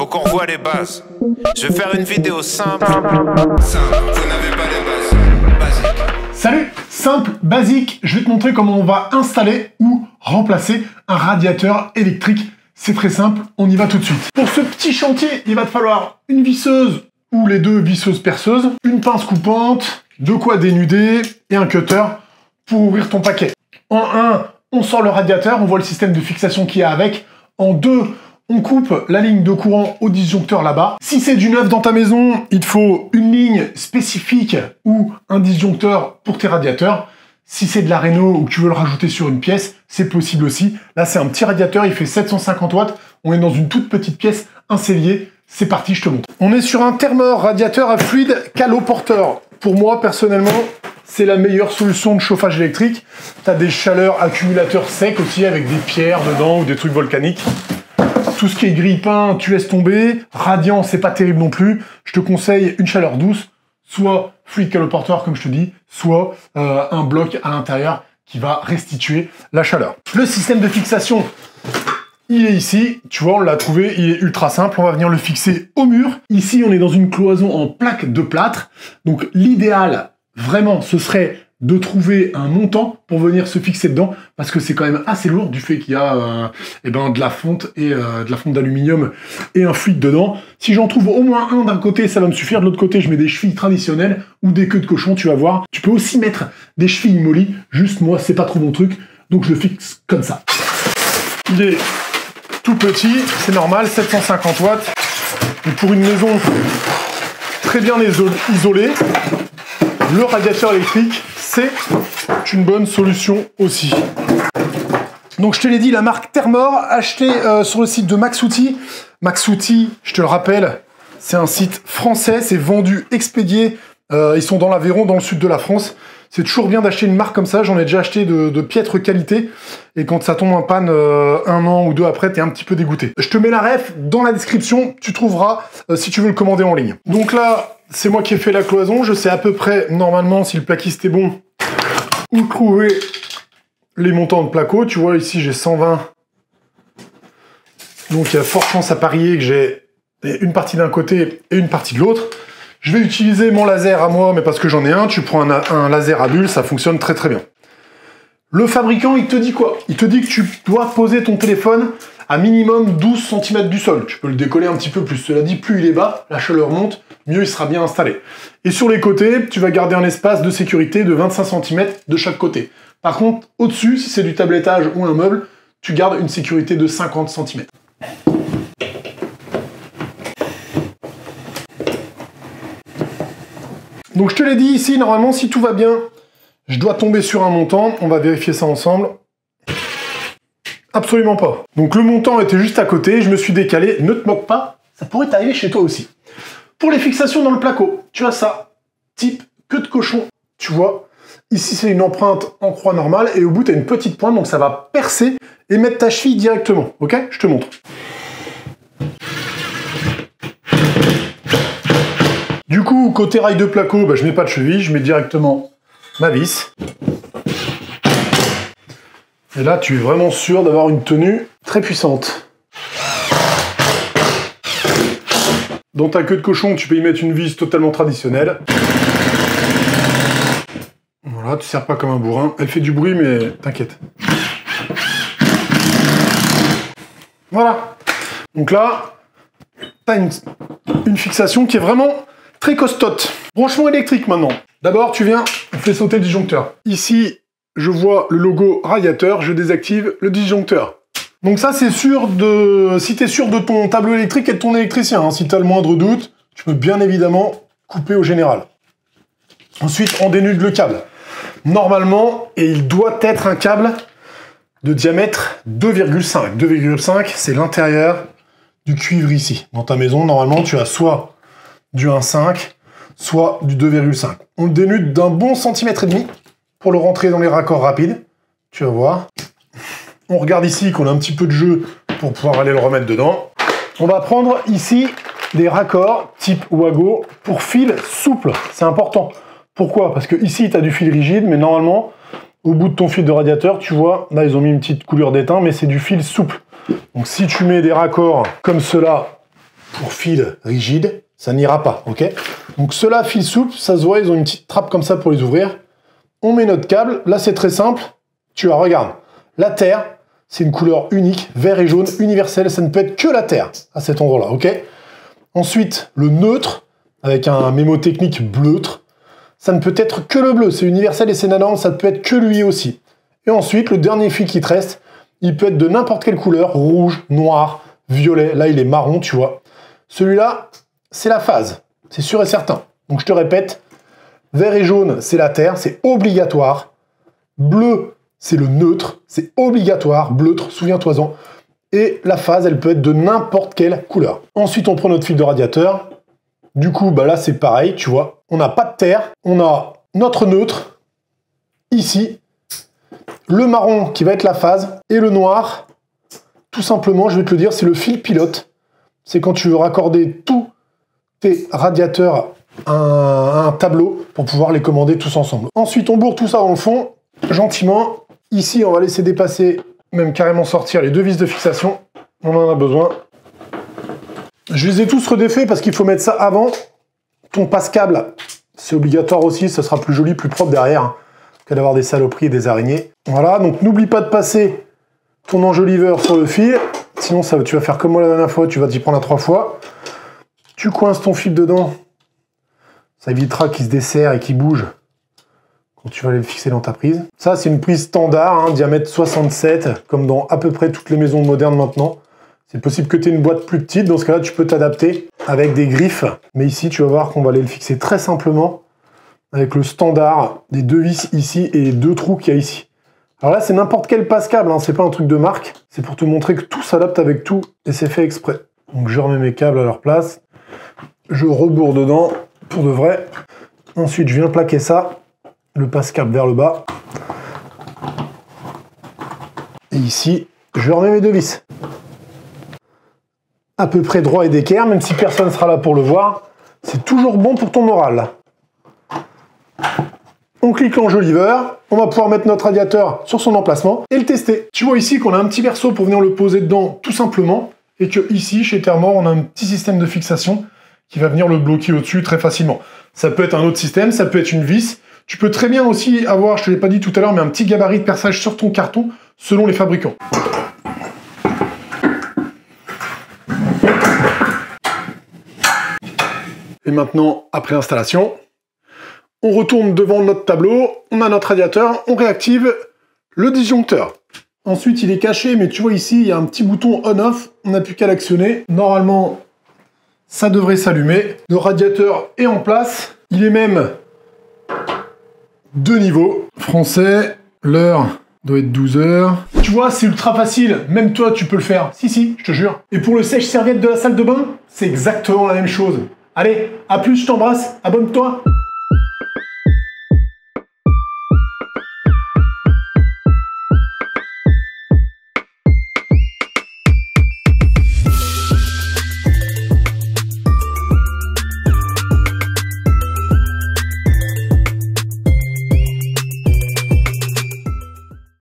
faut qu'on revoie les bases. Je vais faire une vidéo simple. Simple, vous n'avez pas les bases. Basique. Salut, simple, basique, je vais te montrer comment on va installer ou remplacer un radiateur électrique. C'est très simple, on y va tout de suite. Pour ce petit chantier, il va te falloir une visseuse ou les deux visseuses perceuses, une pince coupante, de quoi dénuder et un cutter pour ouvrir ton paquet. En 1, on sort le radiateur, on voit le système de fixation qu'il y a avec. En 2, on coupe la ligne de courant au disjoncteur là-bas. Si c'est du neuf dans ta maison, il te faut une ligne spécifique ou un disjoncteur pour tes radiateurs. Si c'est de la réno ou que tu veux le rajouter sur une pièce, c'est possible aussi. Là, c'est un petit radiateur, il fait 750 watts. On est dans une toute petite pièce, un cellier. C'est parti, je te montre. On est sur un Thermor radiateur à fluide caloporteur. Pour moi, personnellement, c'est la meilleure solution de chauffage électrique. Tu as des chaleurs accumulateurs secs aussi, avec des pierres dedans ou des trucs volcaniques. Tout ce qui est grille-pain, tu laisses tomber. Radiant, c'est pas terrible non plus. Je te conseille une chaleur douce, soit fluide caloporteur, comme je te dis, soit un bloc à l'intérieur qui va restituer la chaleur. Le système de fixation, il est ici. Tu vois, on l'a trouvé, il est ultra simple. On va venir le fixer au mur. Ici, on est dans une cloison en plaque de plâtre. Donc, l'idéal, vraiment, ce serait de trouver un montant pour venir se fixer dedans, parce que c'est quand même assez lourd du fait qu'il y a de la fonte et de la fonte d'aluminium et un fluide dedans. Si j'en trouve au moins un d'un côté, ça va me suffire. De l'autre côté, je mets des chevilles traditionnelles ou des queues de cochon, tu vas voir. Tu peux aussi mettre des chevilles mollies. Juste moi, c'est pas trop mon truc, donc je le fixe comme ça. Il est tout petit, c'est normal, 750 watts. Et pour une maison très bien isolée, le radiateur électrique, c'est une bonne solution aussi. Donc je te l'ai dit, la marque Thermor, achetée sur le site de Maxouti. Maxouti, je te le rappelle, c'est un site français, c'est vendu, expédié. Ils sont dans l'Aveyron, dans le sud de la France. C'est toujours bien d'acheter une marque comme ça, j'en ai déjà acheté de piètre qualité. Et quand ça tombe en panne un an ou deux après, t'es un petit peu dégoûté. Je te mets la ref dans la description, tu trouveras si tu veux le commander en ligne. Donc là, c'est moi qui ai fait la cloison, je sais à peu près, normalement, si le plaquiste est bon, où trouver les montants de placo. Tu vois, ici, j'ai 120. Donc, il y a forte chance à parier que j'ai une partie d'un côté et une partie de l'autre. Je vais utiliser mon laser à moi, mais parce que j'en ai un. Tu prends un laser à bulles, ça fonctionne très très bien. Le fabricant, il te dit quoi? Il te dit que tu dois poser ton téléphone à minimum 12 cm du sol. Tu peux le décoller un petit peu plus. Cela dit, plus il est bas, la chaleur monte, mieux il sera bien installé. Et sur les côtés, tu vas garder un espace de sécurité de 25 cm de chaque côté. Par contre, au-dessus, si c'est du tablettage ou un meuble, tu gardes une sécurité de 50 cm. Donc je te l'ai dit ici, normalement, si tout va bien, je dois tomber sur un montant. On va vérifier ça ensemble. Absolument pas. Donc le montant était juste à côté, je me suis décalé. Ne te moque pas, ça pourrait t'arriver chez toi aussi. Pour les fixations dans le placo, tu as ça, type queue de cochon, tu vois. Ici, c'est une empreinte en croix normale, et au bout, tu as une petite pointe, donc ça va percer et mettre ta cheville directement. Ok? Je te montre. Du coup, côté rail de placo, bah, je mets pas de cheville, je mets directement ma vis. Et là, tu es vraiment sûr d'avoir une tenue très puissante. Dans ta queue de cochon, tu peux y mettre une vis totalement traditionnelle. Voilà, tu ne sers pas comme un bourrin. Elle fait du bruit, mais t'inquiète. Voilà. Donc là, tu as une fixation qui est vraiment très costote. Branchement électrique maintenant. D'abord, tu viens, on fait sauter le disjoncteur. Ici, je vois le logo radiateur, je désactive le disjoncteur. Donc ça, c'est sûr de... Si tu es sûr de ton tableau électrique et de ton électricien, hein. Si tu as le moindre doute, tu peux bien évidemment couper au général. Ensuite, on dénude le câble. Normalement, et il doit être un câble de diamètre 2,5. 2,5, c'est l'intérieur du cuivre ici. Dans ta maison, normalement, tu as soit du 1,5, soit du 2,5. On le dénude d'un bon centimètre et demi pour le rentrer dans les raccords rapides. Tu vas voir. On regarde ici qu'on a un petit peu de jeu pour pouvoir aller le remettre dedans. On va prendre ici des raccords type Wago pour fil souple. C'est important. Pourquoi? Parce que ici, tu as du fil rigide, mais normalement, au bout de ton fil de radiateur, tu vois, là, ils ont mis une petite couleur d'étain, mais c'est du fil souple. Donc, si tu mets des raccords comme cela pour fil rigide, ça n'ira pas, ok? Donc ceux-là, fil souple, ça se voit, ils ont une petite trappe comme ça pour les ouvrir. On met notre câble, là c'est très simple. Tu vois, regarde, la terre, c'est une couleur unique, vert et jaune, universelle, ça ne peut être que la terre à cet endroit-là, ok? Ensuite, le neutre, avec un mémotechnique bleutre, ça ne peut être que le bleu, c'est universel et c'est nano, ça ne peut être que lui aussi. Et ensuite, le dernier fil qui te reste, il peut être de n'importe quelle couleur, rouge, noir, violet, là il est marron, tu vois. Celui-là, c'est la phase, c'est sûr et certain. Donc je te répète, vert et jaune, c'est la terre, c'est obligatoire. Bleu, c'est le neutre, c'est obligatoire, bleutre, souviens-toi-en. Et la phase, elle peut être de n'importe quelle couleur. Ensuite, on prend notre fil de radiateur. Du coup, bah là, c'est pareil, tu vois. On n'a pas de terre, on a notre neutre, ici. Le marron qui va être la phase, et le noir, tout simplement, je vais te le dire, c'est le fil pilote. C'est quand tu veux raccorder tous tes radiateurs à un tableau pour pouvoir les commander tous ensemble. Ensuite, on bourre tout ça dans le fond, gentiment. Ici, on va laisser dépasser, même carrément sortir les deux vis de fixation. On en a besoin. Je les ai tous redéfaits parce qu'il faut mettre ça avant. Ton passe-câble, c'est obligatoire aussi, ça sera plus joli, plus propre derrière, que d'avoir des saloperies et des araignées. Voilà, donc n'oublie pas de passer ton enjoliveur sur le fil, sinon ça, tu vas faire comme moi la dernière fois, tu vas t'y prendre à 3 fois. Tu coinces ton fil dedans, ça évitera qu'il se desserre et qu'il bouge quand tu vas aller le fixer dans ta prise. Ça, c'est une prise standard, hein, diamètre 67, comme dans à peu près toutes les maisons modernes maintenant. C'est possible que tu aies une boîte plus petite, dans ce cas-là, tu peux t'adapter avec des griffes. Mais ici, tu vas voir qu'on va aller le fixer très simplement avec le standard des deux vis ici et les deux trous qu'il y a ici. Alors là, c'est n'importe quel passe-câble, hein, c'est pas un truc de marque. C'est pour te montrer que tout s'adapte avec tout et c'est fait exprès. Donc je remets mes câbles à leur place. Je rebourre dedans pour de vrai. Ensuite, je viens plaquer ça, le passe-câble vers le bas. Et ici, je remets mes deux vis. À peu près droit et d'équerre, même si personne ne sera là pour le voir. C'est toujours bon pour ton moral. On clique l'enjoliveur, on va pouvoir mettre notre radiateur sur son emplacement et le tester. Tu vois ici qu'on a un petit berceau pour venir le poser dedans tout simplement et que ici, chez Thermor, on a un petit système de fixation qui va venir le bloquer au-dessus très facilement. Ça peut être un autre système, ça peut être une vis. Tu peux très bien aussi avoir, je te l'ai pas dit tout à l'heure, mais un petit gabarit de perçage sur ton carton selon les fabricants. Et maintenant, après installation, on retourne devant notre tableau, on a notre radiateur, on réactive le disjoncteur. Ensuite, il est caché, mais tu vois ici, il y a un petit bouton on-off, on n'a plus qu'à l'actionner. Normalement, ça devrait s'allumer. Le radiateur est en place, il est même de niveau. Français, l'heure doit être 12 h. Tu vois, c'est ultra facile, même toi tu peux le faire. Si, je te jure. Et pour le sèche-serviette de la salle de bain, c'est exactement la même chose. Allez, à plus, je t'embrasse, abonne-toi.